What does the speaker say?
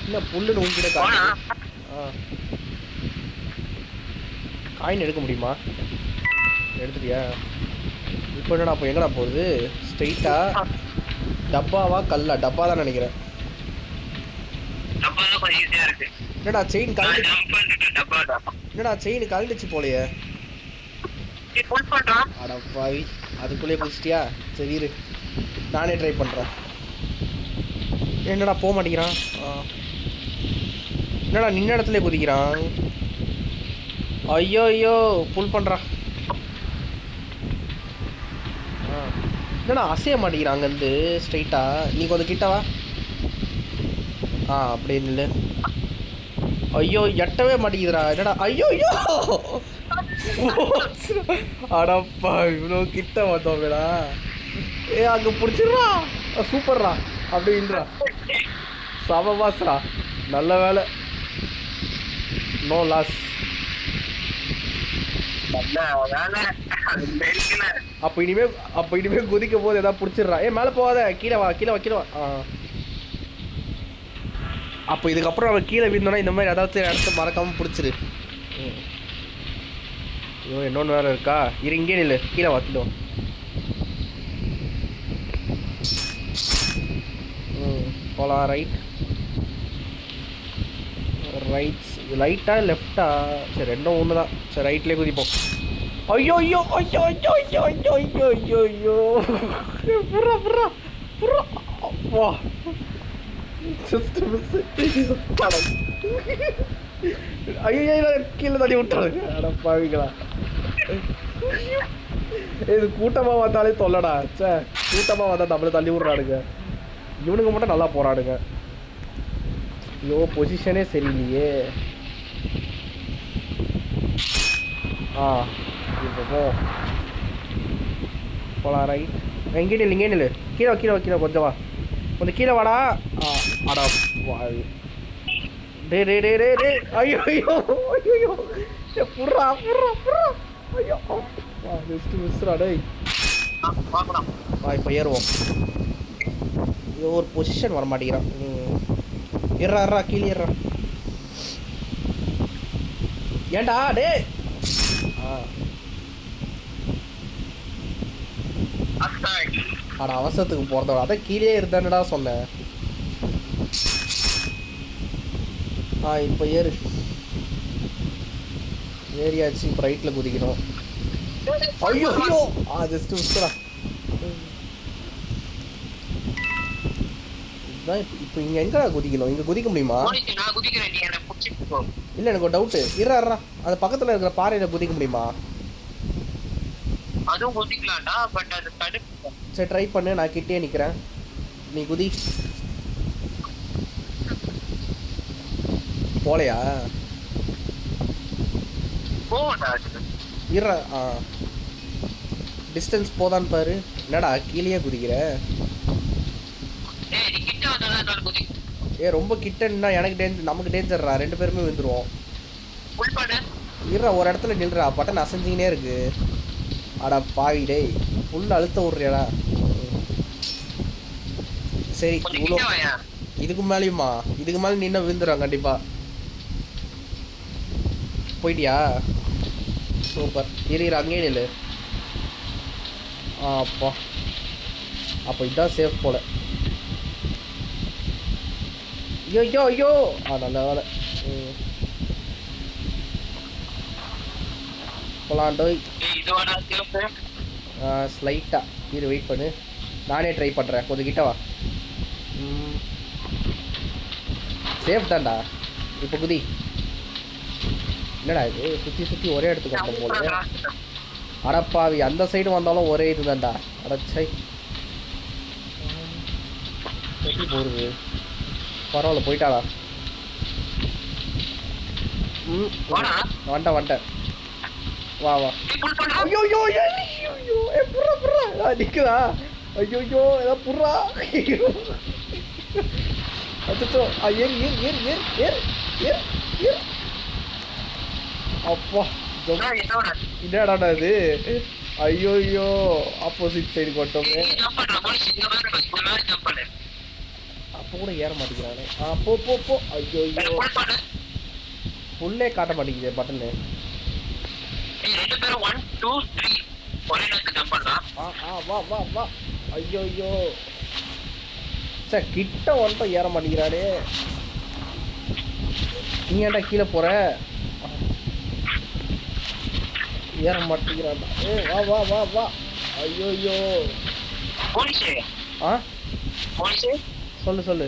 என்ன புல்லுன்னு உங்ககிட்ட காட்டு. காயின் எடுக்க முடியுமா? எடுத்துட்டியா? இப்போ என்னடா அப்போ எங்கடா போகுது? ஸ்ட்ரெயிட்டா டப்பாவா கல்லா? டப்பா தான் நினைக்கிறேன். என்னடா செயின் கழண்டு, என்னடா செயின் கழண்டுச்சு போலையே. அடப்பாவி, அதுக்குள்ளேயே குதிச்சிட்டியா? சரி இரு, நானே ட்ரை பண்ணுறேன். என்னடா போக மாட்டேங்கிறான்? என்னடா நின்ன இடத்துல குதிக்கிறான்? ஐயோ ஐயோ, புல் பண்ணுறான். என்னடா அசைய மாட்டேங்கிறான் அங்கேருந்து ஸ்ட்ரைட்டா. நீ கொஞ்சம் கிட்டவா. அப்படியே நில்லு. ஐயோ எட்டவே மாட்டேங்குதுடா. என்னடா ஐயோ ஐயோ, அடப்பா இவ்வளோ கிட்ட வந்தோம்டா. அங்கே பிடிச்சிடுறா. சூப்பர்ரா, அப்படி இல்லைடா, சமமாஸ்ரா. நல்ல வேலை, நோ லாஸ். அப்போ இனிமே குதிக்கும் போது ஏதாவது பிடிச்சிடுறா. மேலே போகாத, கீழே வா கீழே வா கீழே வா. அப்போ இதுக்கப்புறம் அவன் கீழே விழுந்தோன்னா இந்த மாதிரி ஏதாவது இடத்த மறக்காமல் பிடிச்சிரு. ஐயோ இன்னொன்று வேறு இருக்கா. இங்கே நில்லு, கீழே வந்துடும். போலாம். ரைட்டா லெஃப்டா? சரி ரெண்டும் ஒன்று தான். சரி ரைட்லேயே குதிப்போம். ஐயோ ஐயோ ஐயோ ஐயோ ஐயோ ஐயோ ஐயோ ஐயோ ஐயோ, புறா புறா புறா. அப்பா ஐயோ கீழே தள்ளி விட்டாரு. அடப்பாவிங்களா, இது கூட்டமாக வந்தாலே தொல்லடா. சே, கூட்டமாக வந்தால் நம்மளை தள்ளி விட்றானுங்க. இவனுங்க மட்டும் நல்லா போறானுங்க. ஐயோ பொசிஷனே சரியில்லையே. இப்போ போலாம். ரைட். இங்கே நில்லு, கீழே கீழே கொஞ்சம் வா, கொஞ்சம் கீழே வாடா. அடா டே டே டே டே டே. ஐயோ ஐயோ ஐயோ, புறா புறா புறா. ஐயோ மிஸ்ரா டேய். இப்போ ஏறுவோம். ஐயோ ஒரு பொசிஷன் வர மாட்டேங்கிறான். ஏறா கீழே ஏறா. ஏண்டா டே. அவசரத்துக்கு போறதோட அதான் கீழே இருந்தானடா சொன்னேன். இப்போ ஏறியாச்சு. இப்போ ரைட்டில் குதிக்கணும். ஐயோ ஐயோ, ஜஸ்ட் மிஸ்டா. இதுதான். இப்போ இங்கே எங்கடா குதிக்கணும்? இங்கே குதிக்க முடியுமா? இல்லை எனக்கு ஒரு டவுட்டு. இருறா, அது பக்கத்தில் இருக்கிற பாறையில் குதிக்க முடியுமா? அதுவும் குதிக்கலாம்டா, பட் அது தடுப்பு. சரி ட்ரை பண்ணு, நான் கிட்டே நிற்கிறேன், நீ குதி. போலையா? இருறா. டிஸ்டன்ஸ் போதான்னு பாரு. என்னடா கீழே குதிக்கிற? ரொம்ப கிட்டன்னா எனக்கு நமக்கு டேஞ்சர்ரா. ரெண்டு பேருமே விழுந்துருவோம். இருறா, ஒரு இடத்துல நில்றா. பட்டன் அசைஞ்சிங்கனே இருக்கு. அடா பாவி டேய், ஃபுல் அழுத்த விட்றியாடா. சரி இவ்வளோ. இதுக்கு மேலேயுமா? இதுக்கு மேலே நின்று விழுந்துடும் கண்டிப்பா. போயிட்டியா? சூப்பர். இரு அங்கேயே நில்லு. அப்பா, அப்போ இதுதான் சேஃப் போல. ஐயோ ஐயோ ஐயோ. நல்ல வேலை. போலாண்டோய். ஸ்லைட்டா இரு, வெயிட் பண்ணு, நானே ட்ரை பண்ணுறேன். கொஞ்சம் கிட்ட வா. சேஃப் தான்டா. இப்போ குதி. என்னடா இது சுற்றி சுற்றி ஒரே இடத்துக்கு வந்த போல. அடப்பாவி, அந்த சைடு வந்தாலும் ஒரே இது தான்டா. அடச்சை, எப்படி போடுது? பரவாயில்ல, போயிட்டாடா. வந்துட்டேன். வா வா. ஐயோ ஐயோ ஐயோ, புறா புறா நிற்குதா? ஐயோ ஐயோ, ஏதாவது புறா. அச்சோ, ஏறு ஏறு ஏறு ஏறு ஏறு ஏறு ஏறு. அப்பா என்னடா இது? ஐயோ ஐயோ, ஆப்போசிட் சைடு கொட்டோமே. அப்போ கூட ஏற மாட்டேங்கிறானே. போ போ போ. ஐயோ ஐயோ, ஃபுல்லே காட்ட மாட்டேங்குது பட்டனு. ரெண்டு பேரும் 1 2 3 ஒரே நேரத்துல ஜம்ப் பண்ணலாம். வா வா வா. ஐயோ ஐயோ சார், கிட்ட வந்துட்டோம் ஏற மாட்டேங்கிறானே. நீ ஏன்டா கீழே போற? ஏற மாட்டேங்கிறான்டா. வா வா வா வா. ஐயோ ஐயோ. போலீஸ் ஆ போலீஸ் சொல்லு சொல்லு.